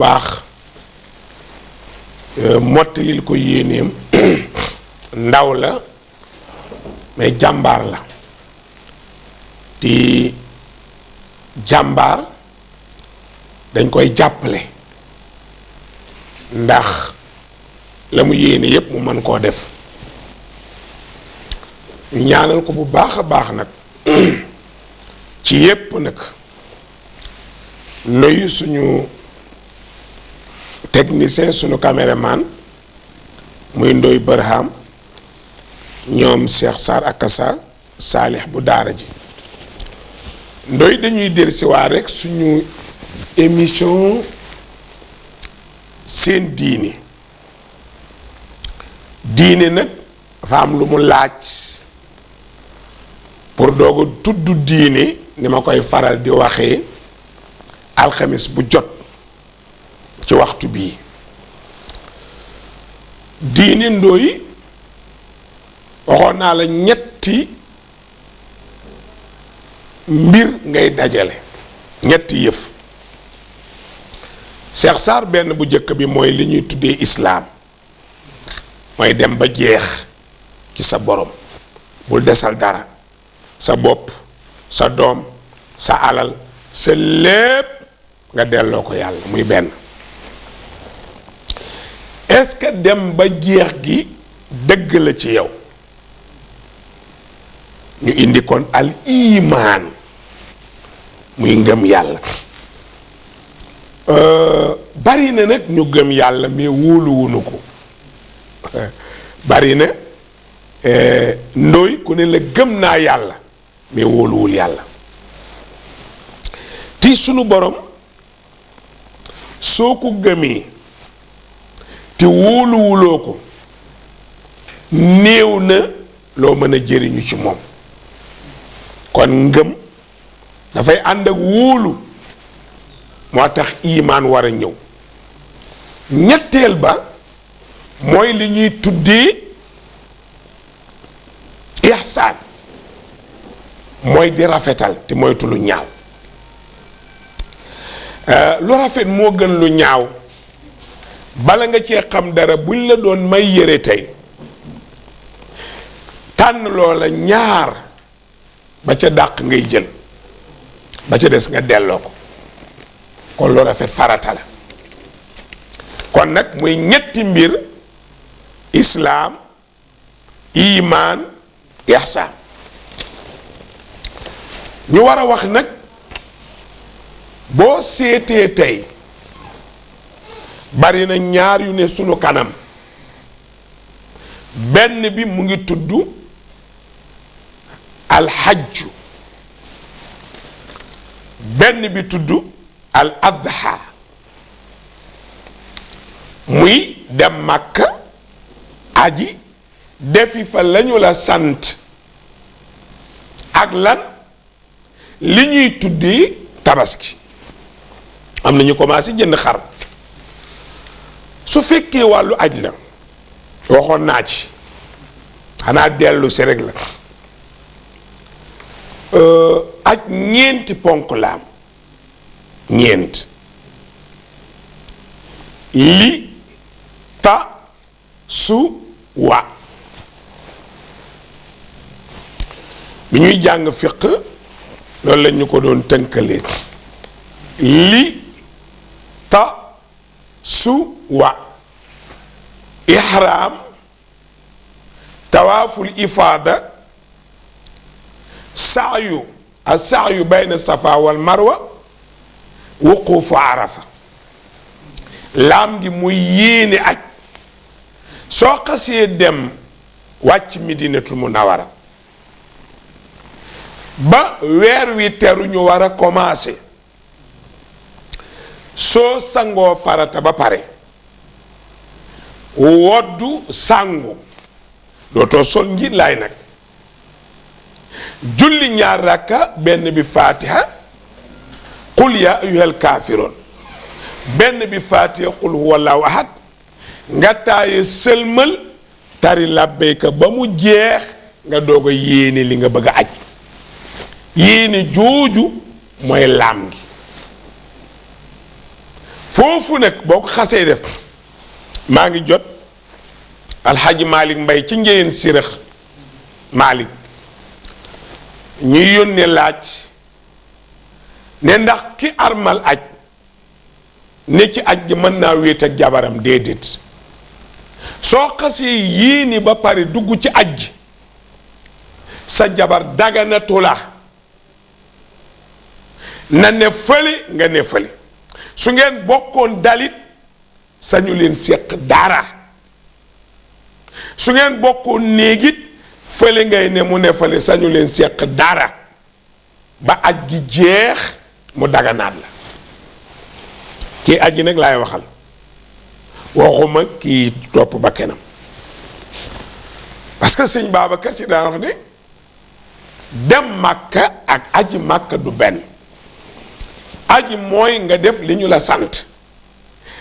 baax mottalil ko yéeneem ndaw la mais jàmbaar la ti jàmbaar dañ koy jàppale ndax la mu yéene yépp mu mën koo def ñu ñaanal ko bu baax a baax nag ci yépp nag nuyu suñu technicien suñu caméraman muy Ndoy Barham ñoom Cheikh Sarr ak Kassa Saalix bu daara ji Ndoy dañuy dellusiwaat rek suñu émission seen diine nag dafa am lu mu laaj pour doog a tudd diine ni ma koy faral di waxee alxamis bu jot ci waxtu bii diine Ndoy waxoon naa la ñetti mbir ngay dajale ñetti yëf Cheikh Sarr benn bu njëkk bi mooy li ñuy tuddee islaam mooy dem ba jeex ci sa borom bul desal dara sa bopp sa doom sa alal sa lépp nga delloo ko yàlla muy benn. est-ce que dem ba jeex gi dëgg la ci yow ñu indi kon al imaan muy ngëm yàlla bari na nag ñu gëm yàlla mais wóoluwunu ko bari na Ndoy ku ne la gëm naa yàlla mais wóoluwul yàlla ti sunu borom soo ko gëmee te wóoluwuloo ko néew na loo mën a jëriñu ci moom kon ngëm dafay ànd ak wóolu moo tax imaan war a ñëw ñetteel ba mooy li ñuy tuddee ihsaan mooy di rafetal te moytu lu ñaaw lu rafet moo gën lu ñaaw bala nga cee xam dara buñ la doon may yére tey tànn loola ñaar ba ca dàq ngay jël ba ca des nga delloo ko kon lu rafet farata la kon nag muy ñetti mbir islaam imaan ihsaan ñu war a wax nag boo seetee tey bari na ñaar yu ne sunu kanam benn bi mu ngi tudd alxajju benn bi tudd al adha muy dem Makka aji defi fa lañu la sant ak lan li ñuy tuddee tabaski am na ñu commencé jënd xar su fekkee wàllu aj la waxoon naa ci xanaa dellu si rek la aj ñeenti ponk la am ñeent li ta su wa bi ñuy jàng fiq loolu lañ ñu ko doon tënkalee li ta su wa ihram tawaaful ifaada sa'yu as-sa'yu bayna safa wal marwa wuquufu arafa laam gi muy yéene aj soo xasee dem wàcc Medinatul Munawwara ba weer wi teru ñu war a commencé soo sangoo farata ba pare woddu sangu dootoo sol njiit laay nag julli ñaar rakka benn bi fatiha qul ya ayyuhal kaafiroon benn bi fatiha qul huwallahu ahad nga taaye sëlmal tari labbayka ba mu jeex nga doog a yéene li nga bëgg a aj yéene jooju mooy laam gi foofu nag boo ko xasee def maa ngi jot alxaaji Malick Mbay ci njëyeen sirëx Malick ñuy yónnee laaj ne ndax ki armal aj ne ci aj gi mën naa wéet ak jabaram déedéet soo xasee yéeni ba pare dugg ci aj gi sa jabar daganatu la na ne fële nga ne fële su ngeen bokkoon dalit sañu leen seq dara su ngeen bokkoon néegit fële ngay ne mu ne fële sañu leen seq dara ba aj gi jeex mu daganaat la kii aji nag laay waxal waxuma kii topp ba kenam parce que sëñ Babacar Si daan wax ne dem Makka ak aji Makka du benn aji mooy nga def li ñu la sant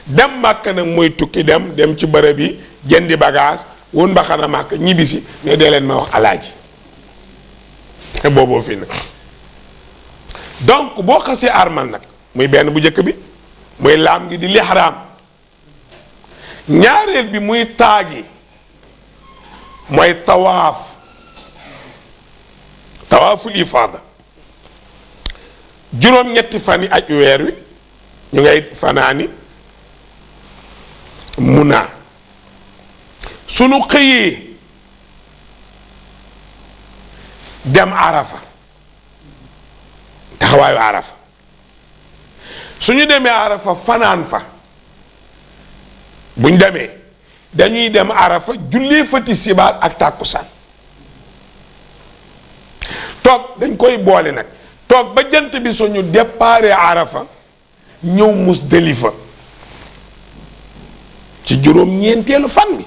dem Makka nag mooy tukki dem ci bërëb yi jëndi bagage won mbaxana Makka ñibbisi ne dee leen ma wax alaaji te booboo fii nag donc boo xasee armal nag muy benn bu njëkk bi muy laam gi di lixraam ñaareel bi muy taagi mooy tawaaful ifaada juróom-ñetti fan yi aj weer wi ñu ngay fanaani Muna sunu xëyee dem Arafa taxawaayu Arafa suñu demee Arafa fanaan fa buñ demee dañuy dem Arafa jullee fa tisbaar ak tàkkusaan toog dañ koy boole nag toog ba jant bi suñu déparé Arafa ñëw Musdalifa ci juróom-ñeenteelu fan bi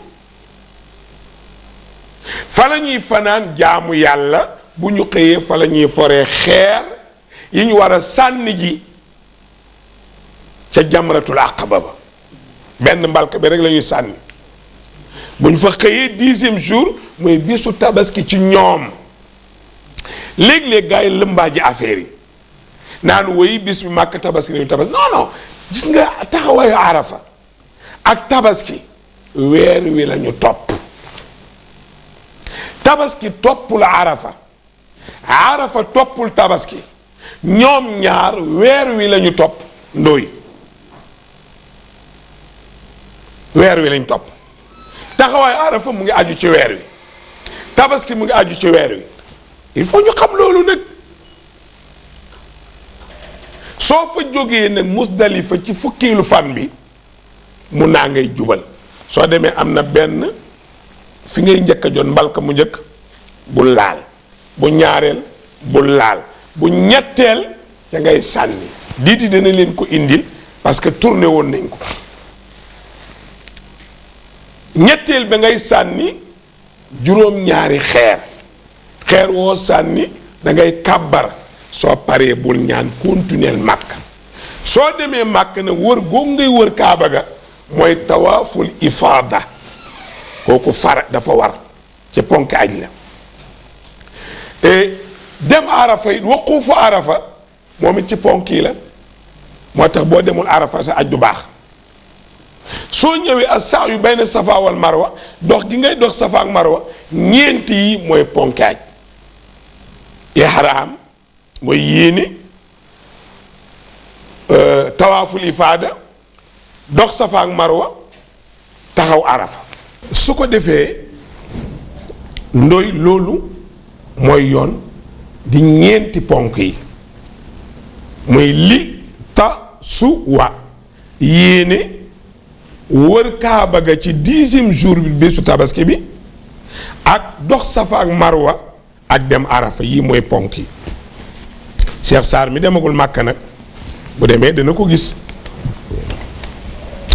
fa la ñuy fanaan jaamu yàlla bu ñu xëyee fa la ñuy foree xeer yi ñu war a sànni ji ca jamratul aqaba ba benn mbalka bi rek la ñuy sànni bu ñu fa xëyee 10e jour mooy bisu tabaski ci ñoom léeg-léeg gars yi lëmbaaji affaire yi naan woy bis bi màkk tabaski nañu tabaski non gis nga taxawaayu Arafa ak tabaski weer wi la ñu topp tabaski toppul Arafa toppul tabaski ñoom ñaar weer wi la ñu topp ndóoy weer wi lañ topp taxawaayu Arafa mu ngi aju ci weer wi tabaski mu ngi aju ci weer wi il faut ñu xam loolu nag soo fa jógee nag Musdalifa ci fukkiilu fan bi mun naa ngay jubal soo demee am na benn fi ngay njëkk a jot mbalka mu njëkk bu laal bu ñaareel bu laal bu ñetteel ca ngay sànni diiti dana leen ko indil parce que tourné woon nañ ko ñetteel ba ngay sànni juróom-ñaari xeer woo sànni da ngay kàbbar soo paree bul ñaan continuer Makka soo demee Makka nag wër googu ngay wër Kaaba ga mooy tawaaful ifaada kooku dafa war ci ponk aj la dem Arafa it waquufu Arafa moom it ci ponk yi la moo tax boo demul Arafa sa aj du baax soo ñëwee as-sa'yu bayna Safa wal Marwa dox gi ngay dox Safa ak Marwa ñeenti yi mooy ponk aj ihraam mooy yéene tawaaful ifaada dox Safa ak Marwa taxaw Arafa su ko defee ndoy loolu mooy yoon di ñeenti ponk yi mooy li suwa yéene wër Kaaba ga ci 10e jour bi bésu tabaski bi ak dox Safa ak Marwa ak dem Arafa yi mooy ponk yi Cheikh Sarr mi demagul Màkka nag bu demee dana ko gis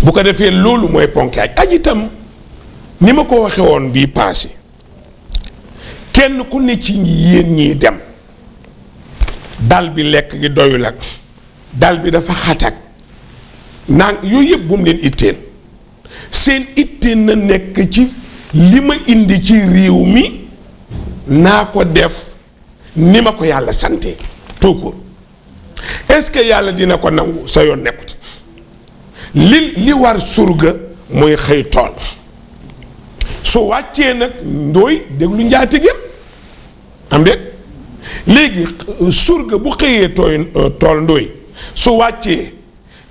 bu ko defee loolu mooy ponk aj itam ni ma ko waxe woon bii passé kenn ku ne ci yéen ñiy dem dal bi lekk gi doyul ak dal bi dafa xatak naan yooyu yëpp bu mu leen itteel seen itteel na nekk ci li ma indi ci réew mi naa ko def ni ma ko yàlla sante tout court est-ce que yàlla dina ko nangu sa yoon nekkut li war surga mooy xëy tool su wàccee nag ndooy déglu njaatigéem am de léegi surga bu xëyee tool ndooy su wàccee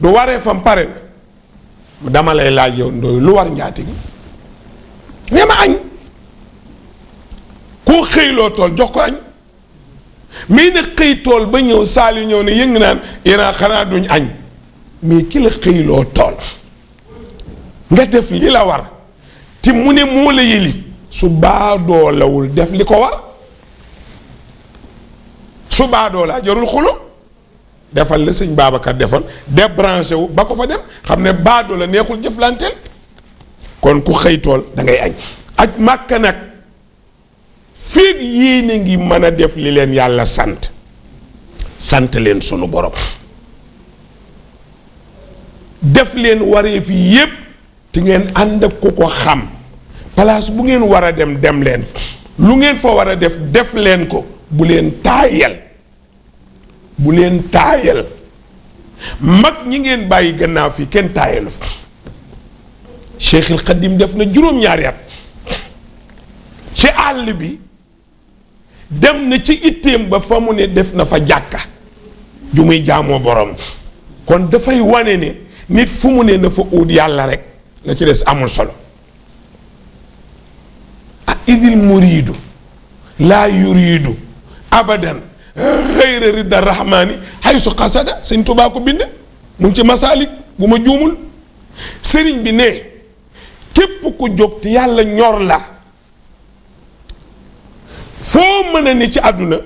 du waree fam pare na dama lay laaj yow ndooy lu war njaatigi nee ma añ koo xëyloo tool jox ko añ mais nag xëy tool ba ñëw saal yu ñëw ne yëng naan yéen xanaa duñ añ mais ki la xëyloo tool nga def li la war te mu ne moo la yëli su baadoolawul def li ko war su baadoolaa jarul xulo defal la sëñ Babacar defal débranché wu ba ko fa dem xam ne baadoola neexul jëflanteel kon ku xëy tool da ngay añ aj Màkka nag féeg yéene ngi mën a def li leen yàlla sant leen sunu borom def leen waree fi yépp te ngeen ànd ak ku ko xam place bu ngeen war a dem leen lu ngeen fa war a def leen ko bu leen taayal mag ñi ngeen bàyyi gannaaw fii kenn taayalu fa Cheikhul Khadim def na juróom-ñaari at ci àll bi dem na ci itteem ba fa mu ne def na fa jàkka ju muy jaamoo borom kon dafay wane ne nit fu mu ne na fa ut yàlla rek la ci des amul solo idil muriidu laa yuriidu abadan xayra ridda rahmaani haysu xasada sëñ Tuubaa ko bind mu ngi ci masaalik bu ma juumul sëriñ bi ne képp ku jóg te yàlla ñor la foo mën a ne ci àdduna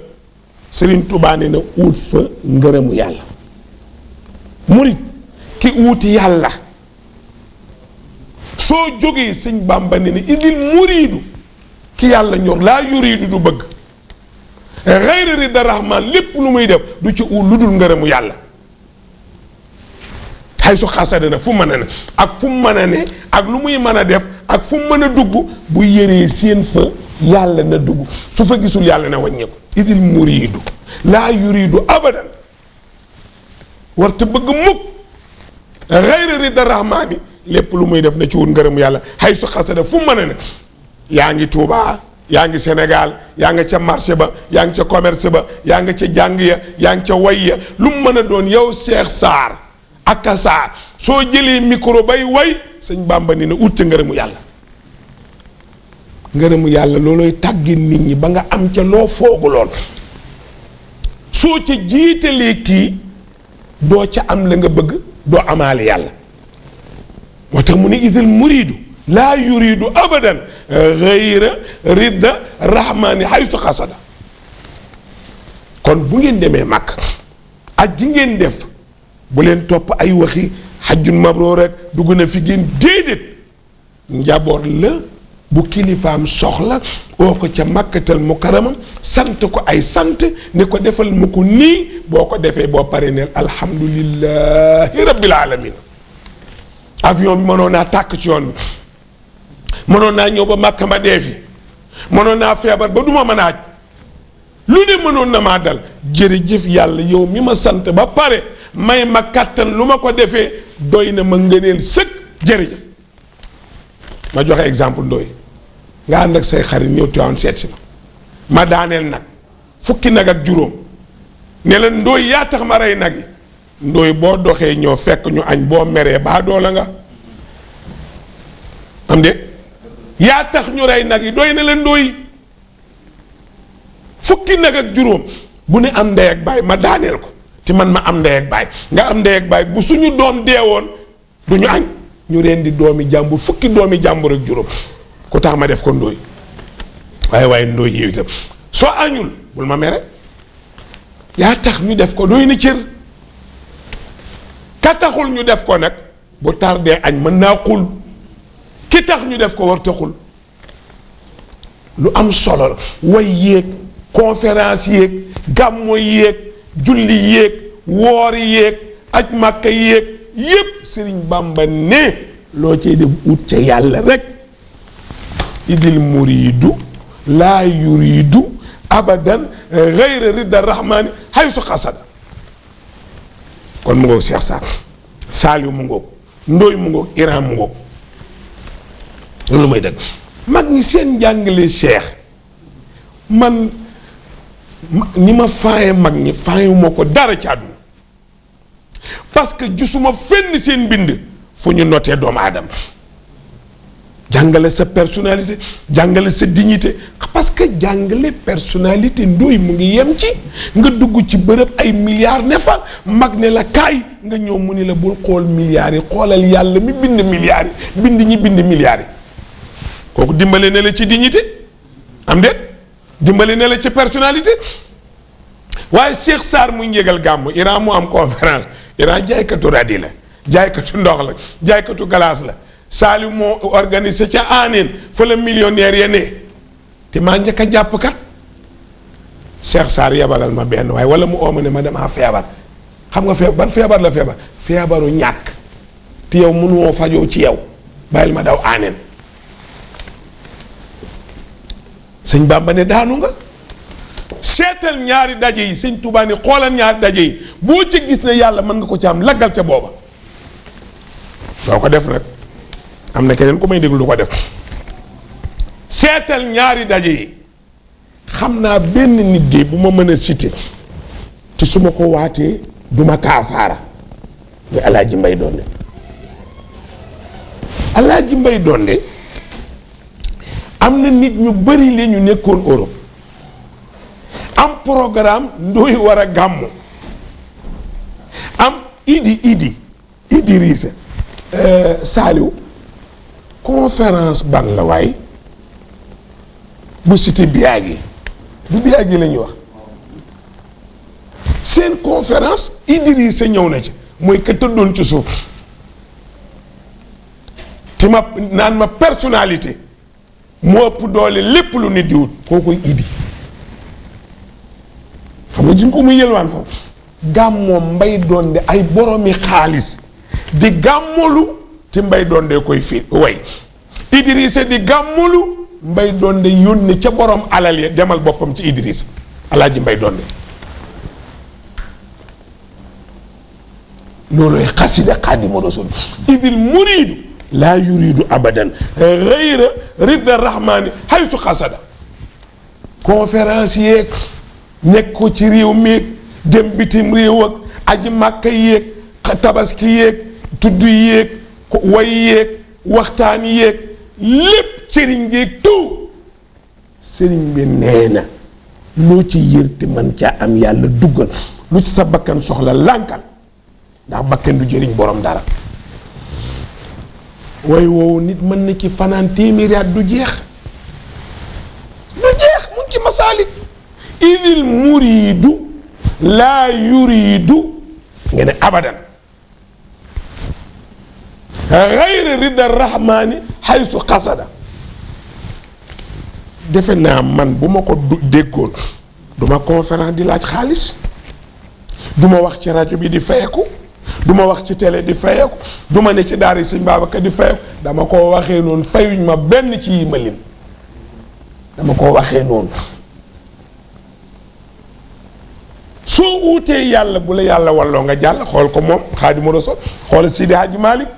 sëriñ Tuubaa ne na uut fa ngërëmu yàlla murit ki uuti yàlla soo jógee sëñ Bàmba ne na idil muriidu ki yàlla ñor laa yuriidu du bëgg xayra ridda rahmaan lépp lu muy def du ci uut lu dul ngërëmu yàlla xay su xasada na fu mën a ne ak fu mën a ne ak lu muy mën a def ak fu mën a dugg bu yëree seen fa yàlla na dugg su fa gisul yàlla na wàññeeku idil muriidu laa yuriidu abadan warta bëgg mukk xayra ridda rahmaani lépp lu muy def na ci wut ngërëmu yàlla xay su xasada fu mën a ne yaa ngi Tuubaa yaa ngi Sénégal yaa nga ca marché ba yaa ngi ca commerce ba yaa nga ca jàng ya yaa ngi ca way ya lu mu mën a doon yow Cheikh Sarr ak a Sarr soo jëlee micro bay way sëñ Bàmba ni na ut ca ngërëmu yàlla loolooy tàggi nit ñi ba nga am ca loo fooguloon soo ca jiitalee kii doo ca am la nga bëgg doo amaale yàlla moo tax mu ne idil muriidu laa yuriidu abadan xayra ridda rahmaani haysu xasada kon bu ngeen demee màkk ak gi ngeen def bu leen topp ay waxi xajjun mabroor rek dugg na fi génn déedéet njaboot la bu kilifaam soxla oo ko ca màkkatal mukarrama sant ko ay sant ne ko defal ma ko nii boo ko defee boo pare neel alhamdulillahi rabbil alamin avion bi mënoon naa tàkk ci yoon bi mënoon naa ñëw ba màkk ma dee fi mënoon naa feebar ba duma mën a aj lu ne mënoon na maa dal jërëjëf yàlla yow mi ma sant ba pare may ma kàttan lu ma ko defee doy na ma ngëneel sëkk jërëjëf ma joxe exemple ndooy nga ànd ak say xarit ñëw Tiwaawan seet si ma daaneel nag fukki nag ak juróom ne la ndooy yaa tax ma rey nag yi ndooy boo doxee ñëw fekk ñu añ boo meree baa doola nga am de yaa tax ñu rey nag yi doy na la ndooy fukki nag ak juróom bu ne am ndey ak baay ma daaneel ko te man ma am ndey ak baay nga am ndey ak baay bu suñu doom deewoon du ñu añ ñu rendi doomi jàmbur fukki doomi jàmbur ak juróom ku tax ma def ko ndooy waaye ndooy yow itam soo añul bul ma mere yaa tax ñu def ko doy na cër ka taxul ñu def ko nag bu tardee añ mën naa xul ki tax ñu def ko war taxul lu am solo la way yéeg conférence yéeg gàmmo yéeg julli yéeg woor yéeg aj màkka yéeg yépp Sëriñ Bàmba ne loo cay def ut ca yàlla rek idil muriidu laa yuriidu abadan gayra ridda rahmaani haysu xasada kon mu ngoog Cheikh Sarr Saliou mu ngoog ndooy mu ngoog Iran mu ngoog loolu may dëgg mag ñi seen njàngale cheikh man ni ma faaye mag ñi faayuma ko dara ci àdduna parce que gisuma fenn seen mbind fu ñu notee doomu aadama jàngale sa personnalité jàngale sa dignité parce que jàngale personnalité ndooy mu ngi yem ci nga dugg ci bërëb ay milliards ne fa mag ne la kaay nga ñëw mu ni la bul xool milliards yi xoolal yàlla mi bind milliards yi bind ñi bind milliards yi kooku dimbale ne la ci dignité am déet dimbale ne la ci personnalité waaye Cheikh Sarr muy njëgal gàmmu Iran mu am conférence Iran jaaykatu radi la jaaykatu ndox la jaaykatu glace la Saliou moo organisé ca Anen fa la millionnaire ya ne te maa njëkk a jàpp kat Cheikh Sarr yabalal ma benn waaye wala mu ooma ne ma damaa feebar xam nga feebar ban feebar la feebar feebaru ñàkk te yow mënuwoo fajoo ci yow bàyyil ma daw Anen sëñ Bamba ne daanu nga seetal ñaari daje yi sëñ Tuubaa ni xoolal ñaari daje yi boo ci gis ne yàlla mën nga ko ci am laggal ca booba doo ko def nag am na keneen ku may déglu du ko def seetal ñaari daje yi xam naa benn nit de bu ma mën a cité te su ma ko waatee du ma kaafaara muy Alaaji Mbay Donde Alaaji Mbay Donde am na nit ñu bari la ñu nekkoon Europe am programme ndooy war a gàmmu am Idrissa Saliou conférence ban la waay bu cité Biagi bu Biagi la ñuy wax seen conférence Idrissa ñëw na ci mooy ka tëddoon ci suuf ti ma naan ma personnalité moo ëpp doole lépp lu nit di wut koo koy Idi xam nga duñ ko muy yëlwaan foofu gàmmoom Mbay Donde ay boromi xaalis di gàmmalu te Mbay Donde koy fi way Idrissa di gàmmalu Mbay Donde yónni ca borom alal ya demal boppam ci Idrissa Alaaji Mbay Donde looloy xasida Xaadimu Rasuul idil muriidu laa yuriidu abadan gayra ridda rahmaani haytu xasada conférence yeeg nekk ko ci réew meeg dem bitim réew ak aji màkka yéeg tabaski yéeg tudd yéeg way yéeg waxtaan yéeg lépp sëriñ geeg tout sëriñ bi nee na loo ci yërte man caa am yàlla duggal lu ci sa bakkan soxla lànkal ndax bakkan du jëriñ borom dara way woowu nit mën na ci fanaan téeméeri at du jeex mun ci masaalik idil muriidu laa yuriidu nga ne abadan gayra ridda rahmaani haytu xasada defe naa man bu ma ko déggoon du ma conférence di laaj xaalis du ma wax ci rajo bi di fayeku du ma wax ci télé di fayeku du ma ne ci daara Sëñ Babacar di fayeku dama koo waxee noonu fayuñ ma benn ci yi ma lim dama koo waxee noonu soo uutee yàlla bu la yàlla walloo nga jàll xool ko moom Xaadimu Rasuul xoolal Sidi Hadji Malick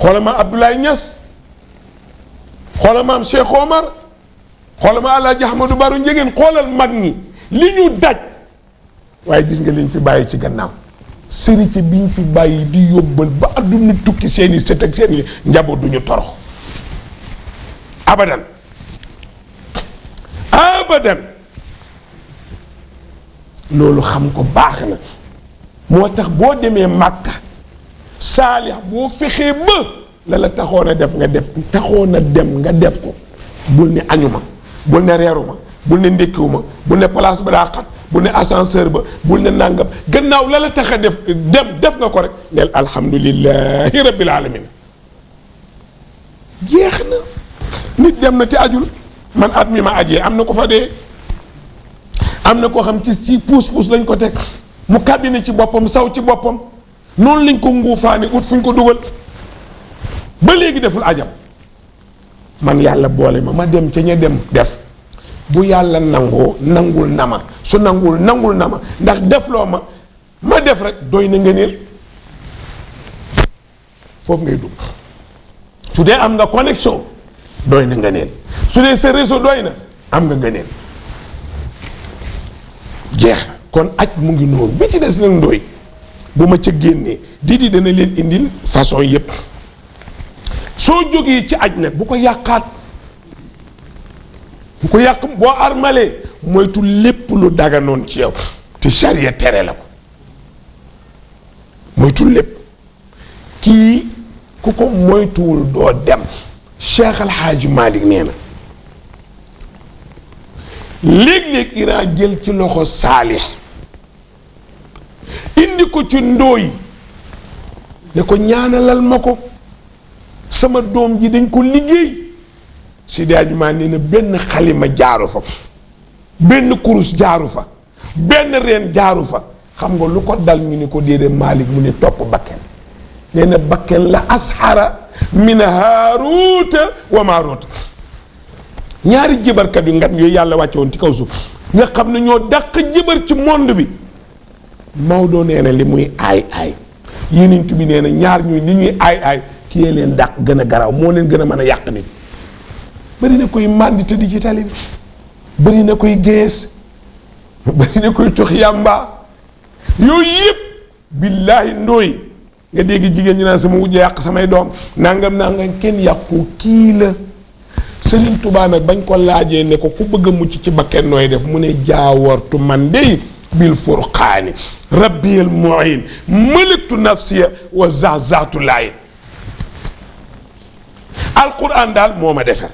xoolal ma Abdoulaye Niass xoolal maam Cheikh Omar xoolal ma Alaaji Ahmadou Baro Njegéen xoolal mag ñi li ñu daj waaye gis nga liñ fi bàyyi ci gannaaw sërite biñ fi bàyyi di yóbbal ba adduna tukki seeni sët ak seeni njaboot duñu torox abadan loolu xam ko baax na moo tax boo demee Màkka saalix boo fexee ba la taxoon a def nga def taxoon a dem nga def ko bul ne añuma bul ne reeruma bul ne ndékkiwuma bul ne place ba daa xat bul ne ascenseur ba bul ne nàngam gannaaw la tax a def def nga ko rek neel alhamdulillahi rabbil alamin jeex na nit dem na te ajul man at mi ma ajee am na ko fa dee am na koo xam ci puus lañ ko teg mu kàddina ci boppam saw ci boppam noonu lañ ko nguufaani ut fuñ ko dugal ba léegi deful ajam man yàlla boole ma dem ca ña dem def bu yàlla nangul na ma su nangul na ma ndax defloo ma def rek doy na ngëneel foofu ngay dugg su dee am nga connexion doy na nga neen su dee sa réseau doy na am nga nga neen jeex kon aj mu ngi noonu bi ci des nag ndooy bu ma ca génnee di dana leen indil façon yépp soo jógee ci aj nag bu ko yàqaat bu ko yàq boo armalee moytu lépp lu daganoon ci yow te charia tere la ko moytu lépp kii ku ko moytuwul doo dem Cheikh Al Hadj Malick nee na léeg-léeg Iran jël ci loxo Saalix indi ko ci ndooy ne ko ñaanalal ma ko sama doom ji dañ ko liggéey Seydi Hadji Malick nee na benn xalima jaaru fa benn kurus jaaru fa benn reen jaaru fa xam nga lu ko dal ñu ni ko déedéet Malick mu ne topp bakken nee na bakken la asxara min haaruuta wa maaruuta ñaari jëbarkat yu ngat yooyu yàlla wàcce woon ci kaw suuf nga xam ne ñoo dàq jëbar ci monde bi Maodo nee na li muy aay aay Yonent bi nee na ñaar ñuy li ñuy aay aay ki yee leen dàq gën a garaaw moo leen gën a mën a yàq nit bëri na koy màndi tëdd ci tali bi bëri na koy gees bëri na koy tox yàmba yooyu yëpp billaahi ndooy nga dégg jigéen ñi naan sama wujj yàq samay doom nangam kenn yàqu kii la Sëriñ Tuubaa nag bañ ko laajee ne ko ku bëgg a mucc ci bakken nooy def mu ne jaawartu man dey bil furqaani rabbiyal muin malaktu nafsiya wa zazaatu laayin alquran daal moo ma defar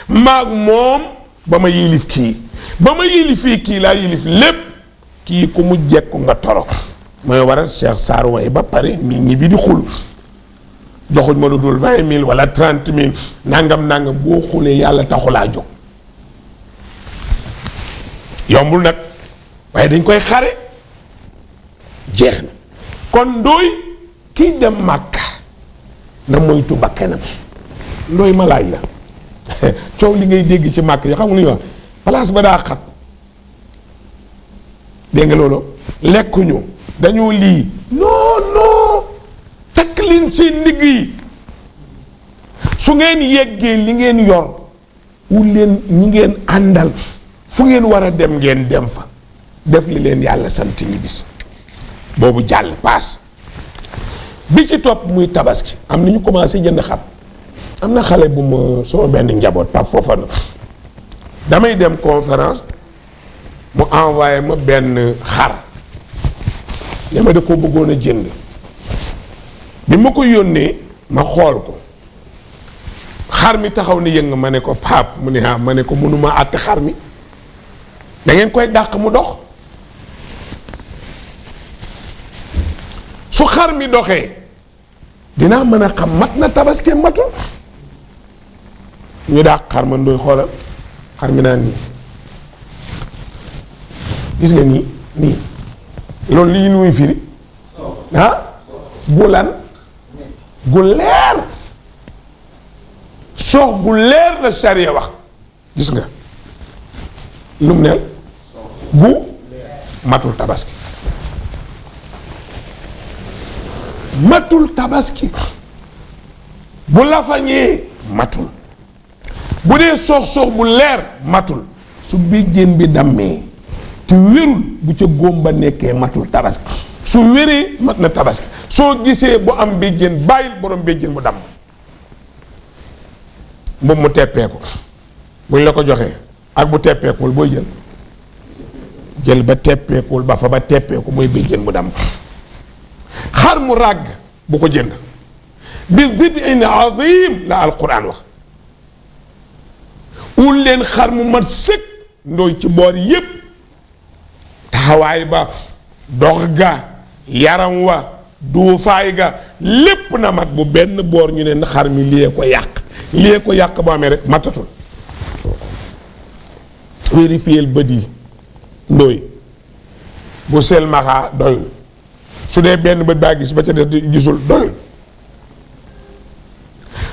maag moom ba ma yilif kii ba ma yilifee kii laa yilif lépp kii ku mu jekku nga torok mooy waral Cheikh Sarr way ba pare mi ñi bi di xul joxuñ ma lu dul 20 000 wala 30 000 nangam boo xulee yàlla taxulaa jóg yombul nag waaye dañ koy xare jeex na kon ndooy kiy dem Màkka na moytu bakkenam ndooy ma laaj la coow li ngay dégg ci Màkka yi xam nga lu ñuy wax place ba daa xat dégg nga loolu lekkuñu dañoo lii non takk leen seen ndigg yi su ngeen yeggee li ngeen yor wul leen ñi ngeen àndal fu ngeen war a dem ngeen dem fa def li leen yàlla sant ni bis boobu jàll paas bi ci topp muy tabaski am na ñu commencé jënd xar am na xale bu ma sama benn njaboot Pape Fofana damay dem conférence mu envoyé ma benn xar ne ma da koo bëggoon a jënd bi ma ko yónnee ma xool ko xar mi taxaw ni yëng ma ne ko Pape mu ne ah ma ne ko mënuma àtte xar mi da ngeen koy dàq mu dox su xar mi doxee dinaa mën a xam mat na tabaski matul ñu dàq xar ma ndoy xoolal xar mi naan nii gis nga nii loolu lii muy firi gu lan gu leer soox gu leer la sariya wax gis nga lu mu neel gu matul tabaski bu lafañee matul bu dee soox bu leer matul su béjjén bi dammee te wérul bu ca góom ba nekkee matul tabaski su wéree mat na tabaski soo gisee bu am béjjén bàyyil borom béjjén bu damm moom mu teppeeku buñ la ko joxee ak bu teppeekuwul booy jël ba teppeekuwul ba fa ba teppeeku mooy béjjén bu damm xar mu ràgg bu ko jënd bi dib'in azim la alquran wax ul leen xar mu mat sëkk ndooy ci boor yépp taxawaay ba dox ga yaram wa duufaay ga lépp na mat bu benn boor ñu ne xar mi liyee ko yàq boo amee rek matatul vérifier bët yi ndooy bu sel maxaa doyul su dee benn bët baa gis ba ca des gisul doyul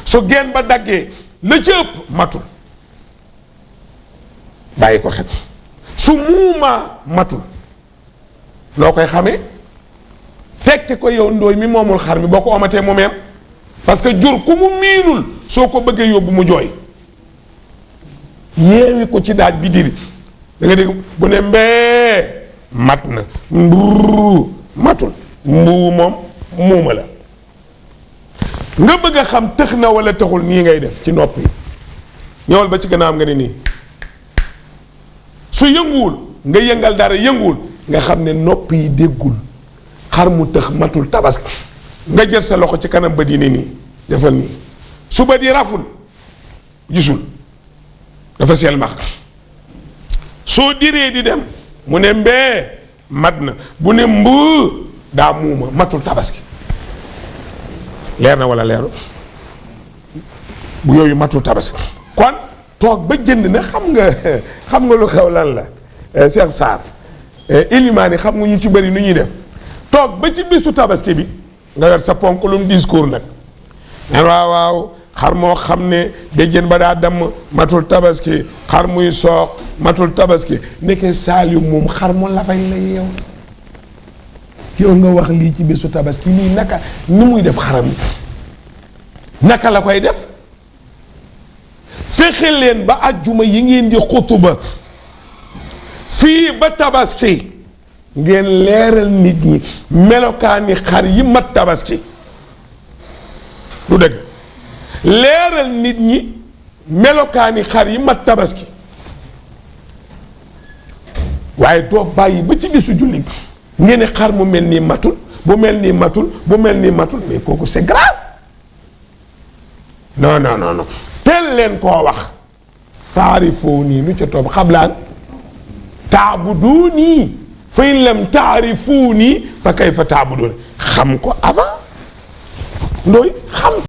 su genn ba daggee la ca ëpp matul bàyyi ko xel su muumaa matul loo koy xamee lekk ko yow ndooy mi moomul xar mi boo ko omatee mu meem parce que jur ku mu miinul soo ko bëggee yóbbu mu jooy yeewi ko ci daaj bi diri da nga dégg bu ne mbee mat na mbuu matul mbuu moom muuma la nga bëgg a xam tëx na wala taxul nii ngay def ci nopp yi ñëwal ba ci gannaaw nga ne nii su yënguwul nga yëngal dara yënguwul nga xam ne nopp yi déggul xar mu tëx matul tabaski nga jël sa loxo ci kanam bët yi ne nii defal nii su bët yi raful gisul dafa selmax soo diree di dem mu ne mbee mat na bu ne mbuu daa muuma matul tabaski leer na wala leeru bu yooyu matul tabaski kon toog ba jënd na xam nga lu xew lan la Cheikh Sarr ilimaan yi xam nga ñu ci bëri nu ñuy def toog ba ci bisu tabaski bi nga yor sa ponkalum discours nag naan waaw xar moo xam ne béjjën ba daa damm matul tabaski xar muy soox matul tabaski nekkee Saliou moom xar mu lafay la yow nga wax lii ci bisu tabaski lii naka ni muy def xaram naka la koy def fexe leen ba ajjuma yi ngeen di xutuba fii ba tabaski ngeen leeral nit ñi melokaani xar yi mat tabaski du dëgg leeral nit ñi melokaani xar yi mat tabaski waaye doo bàyyi ba ci bisu julli ngeen ne xar mu mel nii matul bu mel nii matul bu mel nii matul mais kooku c'est grave non teel leen koo wax taarifoo nii lu ca toog xablaan taabuduuni fa in lam taarifuuni fa kayfa taabuduuni xam ko avant ndooy xam